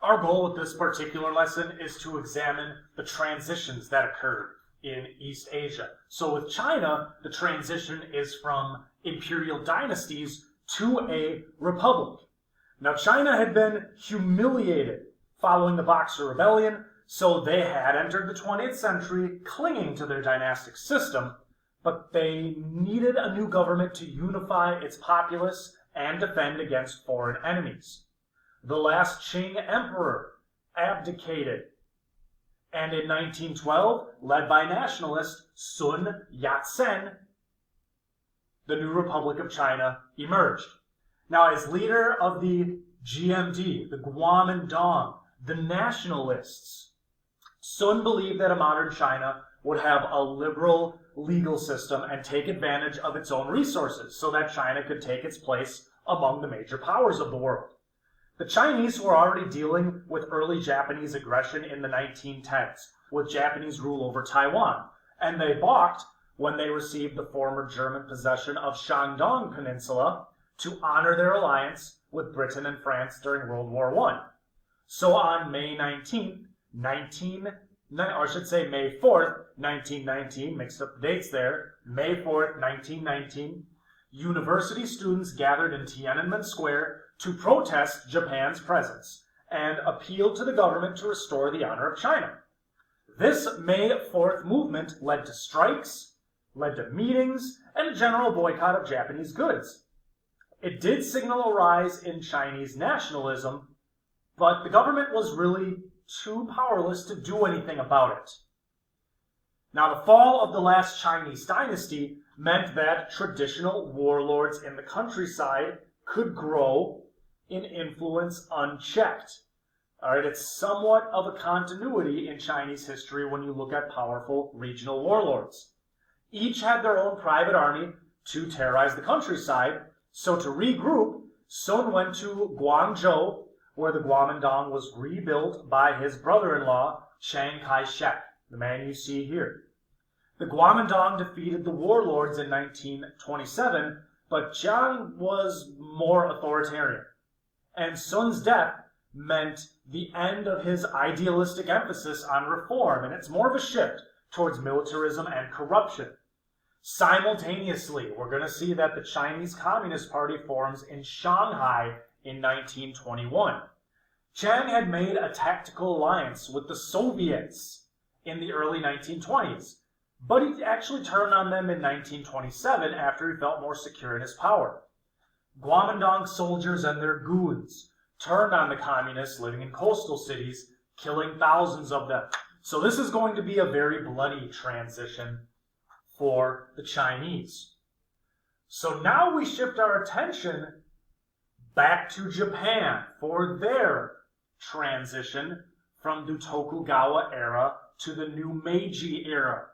Our goal with this particular lesson is to examine the transitions that occurred in East Asia. So with China, the transition is from imperial dynasties to a republic. Now, China had been humiliated following the Boxer Rebellion, so they had entered the 20th century clinging to their dynastic system, but they needed a new government to unify its populace and defend against foreign enemies. The last Qing emperor abdicated, and in 1912, led by nationalist Sun Yat-sen, the new Republic of China emerged. Now, as leader of the GMD, the Guomindang, the nationalists, Sun believed that a modern China would have a liberal legal system and take advantage of its own resources so that China could take its place among the major powers of the world. The Chinese were already dealing with early Japanese aggression in the 1910s, with Japanese rule over Taiwan, and they balked when they received the former German possession of Shandong Peninsula to honor their alliance with Britain and France during World War I. So on May 19th, May 4th, 1919, mixed up the dates there, May 4th, 1919, university students gathered in Tiananmen Square to protest Japan's presence and appealed to the government to restore the honor of China. This May 4th movement led to strikes, led to meetings, and a general boycott of Japanese goods. It did signal a rise in Chinese nationalism, but the government was really too powerless to do anything about it. Now, the fall of the last Chinese dynasty meant that traditional warlords in the countryside could grow in influence unchecked. All right, it's somewhat of a continuity in Chinese history when you look at powerful regional warlords. Each had their own private army to terrorize the countryside, so to regroup, Sun went to Guangzhou, where the Guomindang was rebuilt by his brother-in-law, Chiang Kai-shek, the man you see here. The Guomindang defeated the warlords in 1927, but Chiang was more authoritarian, and Sun's death meant the end of his idealistic emphasis on reform, and it's more of a shift towards militarism and corruption. Simultaneously, we're going to see that the Chinese Communist Party forms in Shanghai in 1921. Chiang had made a tactical alliance with the Soviets in the early 1920s, but he actually turned on them in 1927 after he felt more secure in his power. Guomindang soldiers and their goons turned on the communists living in coastal cities, killing thousands of them. So this is going to be a very bloody transition for the Chinese. So now we shift our attention back to Japan for their transition from the Tokugawa era to the new Meiji era.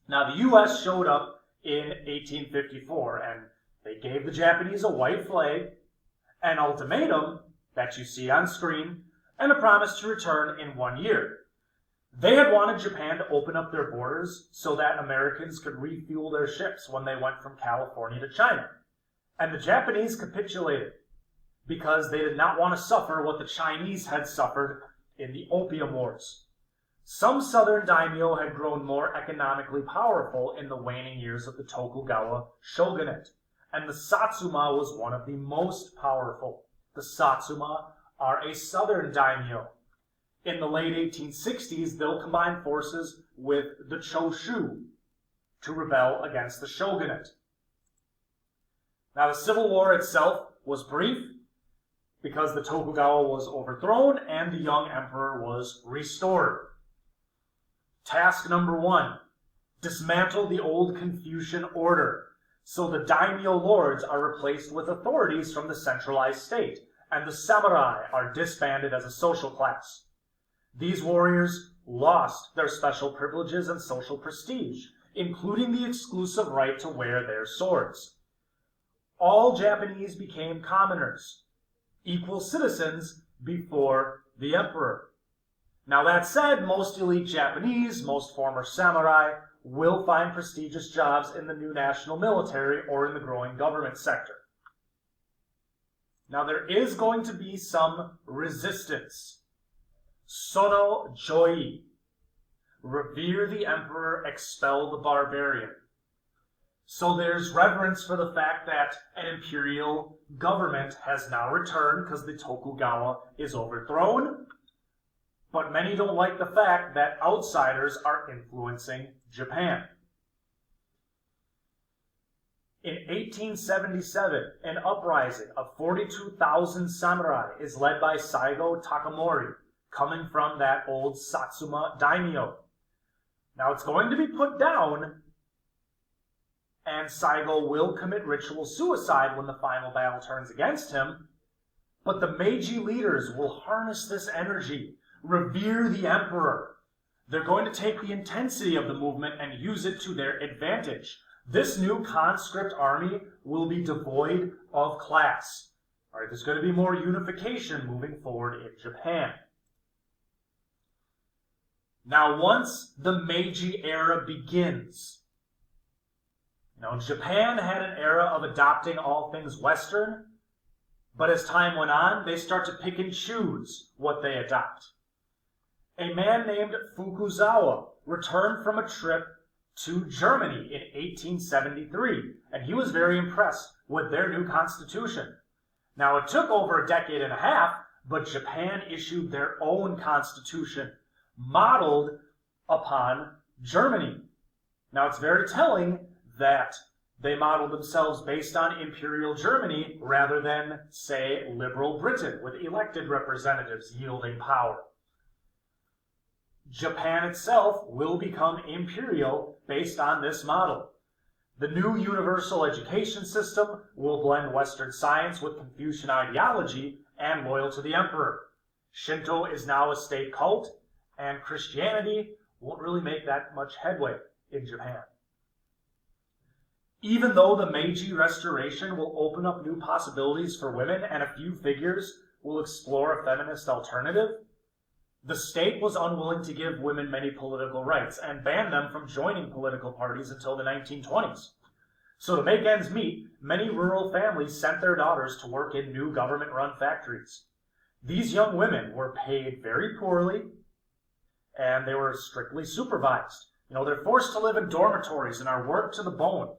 Now, the U.S. showed up in 1854, and they gave the Japanese a white flag, an ultimatum that you see on screen, and a promise to return in 1 year. They had wanted Japan to open up their borders so that Americans could refuel their ships when they went from California to China. And the Japanese capitulated because they did not want to suffer what the Chinese had suffered in the Opium Wars. Some southern daimyo had grown more economically powerful in the waning years of the Tokugawa Shogunate, and the Satsuma was one of the most powerful. The Satsuma are a southern daimyo. In the late 1860s, they'll combine forces with the Choshu to rebel against the shogunate. Now, the Civil War itself was brief because the Tokugawa was overthrown and the young emperor was restored. Task number 1, dismantle the old Confucian order. So the daimyo lords are replaced with authorities from the centralized state, and the samurai are disbanded as a social class. These warriors lost their special privileges and social prestige, including the exclusive right to wear their swords. All Japanese became commoners, equal citizens before the emperor. Now, that said, most elite Japanese, most former samurai, will find prestigious jobs in the new national military or in the growing government sector. Now, there is going to be some resistance Sono Joi. Revere the emperor, expel the barbarian. So there's reverence for the fact that an imperial government has now returned because the Tokugawa is overthrown. But many don't like the fact that outsiders are influencing Japan. In 1877, an uprising of 42,000 samurai is led by Saigo Takamori, coming from that old Satsuma daimyo. Now it's going to be put down, and Saigo will commit ritual suicide when the final battle turns against him, but the Meiji leaders will harness this energy, revere the emperor. They're going to take the intensity of the movement and use it to their advantage. This new conscript army will be devoid of class. All right, there's going to be more unification moving forward in Japan. Now, once the Meiji era begins, Japan had an era of adopting all things Western, but as time went on, they start to pick and choose what they adopt. A man named Fukuzawa returned from a trip to Germany in 1873, and he was very impressed with their new constitution. Now, it took over a decade and a half, but Japan issued their own constitution, modeled upon Germany. Now, it's very telling that they modeled themselves based on imperial Germany rather than, say, liberal Britain, with elected representatives yielding power. Japan itself will become imperial based on this model. The new universal education system will blend Western science with Confucian ideology and loyal to the emperor. Shinto is now a state cult, and Christianity won't really make that much headway in Japan. Even though the Meiji Restoration will open up new possibilities for women and a few figures will explore a feminist alternative, the state was unwilling to give women many political rights and banned them from joining political parties until the 1920s. So to make ends meet, many rural families sent their daughters to work in new government-run factories. These young women were paid very poorly, and they were strictly supervised. They're forced to live in dormitories and are worked to the bone.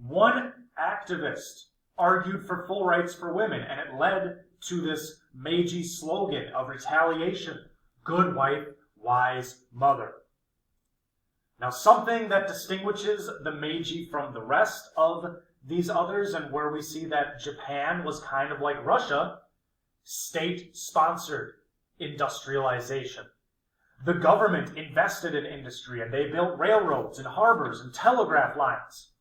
One activist argued for full rights for women, and it led to this Meiji slogan of retaliation: good wife, wise mother. Now, something that distinguishes the Meiji from the rest of these others, and where we see that Japan was kind of like Russia, state-sponsored industrialization. The government invested in industry, and they built railroads and harbors and telegraph lines.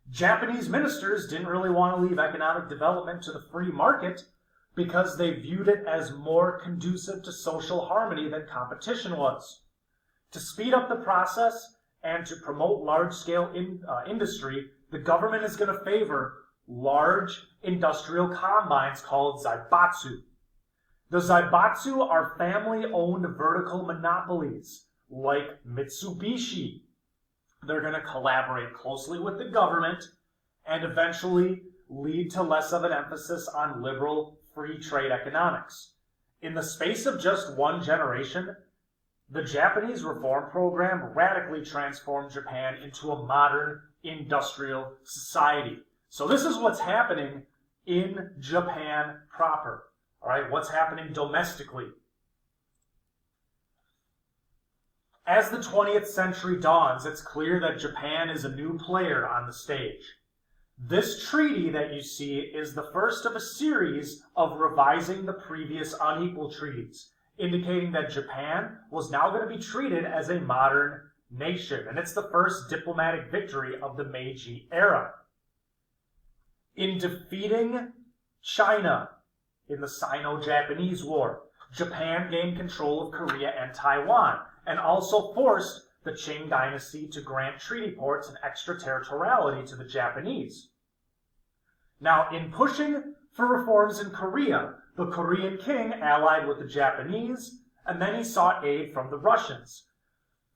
Japanese ministers didn't really want to leave economic development to the free market because they viewed it as more conducive to social harmony than competition was. To speed up the process and to promote large-scale industry, the government is going to favor large industrial combines called zaibatsu. The zaibatsu are family-owned vertical monopolies, like Mitsubishi. They're going to collaborate closely with the government and eventually lead to less of an emphasis on liberal free trade economics. In the space of just one generation, the Japanese reform program radically transformed Japan into a modern industrial society. So this is what's happening in Japan proper. All right, what's happening domestically. As the 20th century dawns, it's clear that Japan is a new player on the stage. This treaty that you see is the first of a series of revising the previous unequal treaties, indicating that Japan was now going to be treated as a modern nation, and it's the first diplomatic victory of the Meiji era. In defeating China in the Sino-Japanese War, Japan gained control of Korea and Taiwan, and also forced the Qing dynasty to grant treaty ports and extraterritoriality to the Japanese. Now, in pushing for reforms in Korea, the Korean king allied with the Japanese, and then he sought aid from the Russians.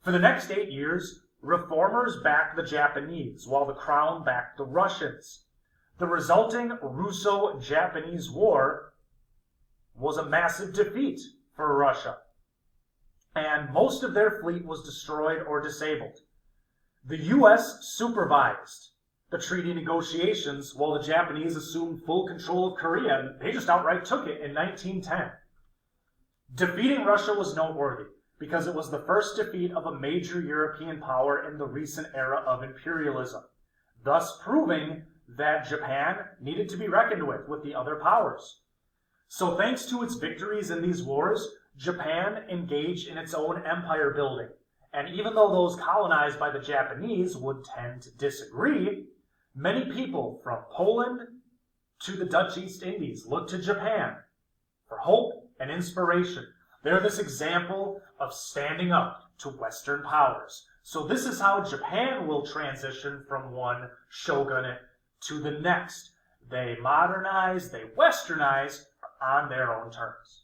For the next 8 years, reformers backed the Japanese, while the crown backed the Russians. The resulting Russo-Japanese War was a massive defeat for Russia, and most of their fleet was destroyed or disabled. The U.S. supervised the treaty negotiations while the Japanese assumed full control of Korea, and they just outright took it in 1910. Defeating Russia was noteworthy because it was the first defeat of a major European power in the recent era of imperialism, thus proving that Japan needed to be reckoned with the other powers. So thanks to its victories in these wars, Japan engaged in its own empire building. And even though those colonized by the Japanese would tend to disagree, many people from Poland to the Dutch East Indies looked to Japan for hope and inspiration. They're this example of standing up to Western powers. So this is how Japan will transition from one shogunate to the next. They modernize, they westernize on their own terms.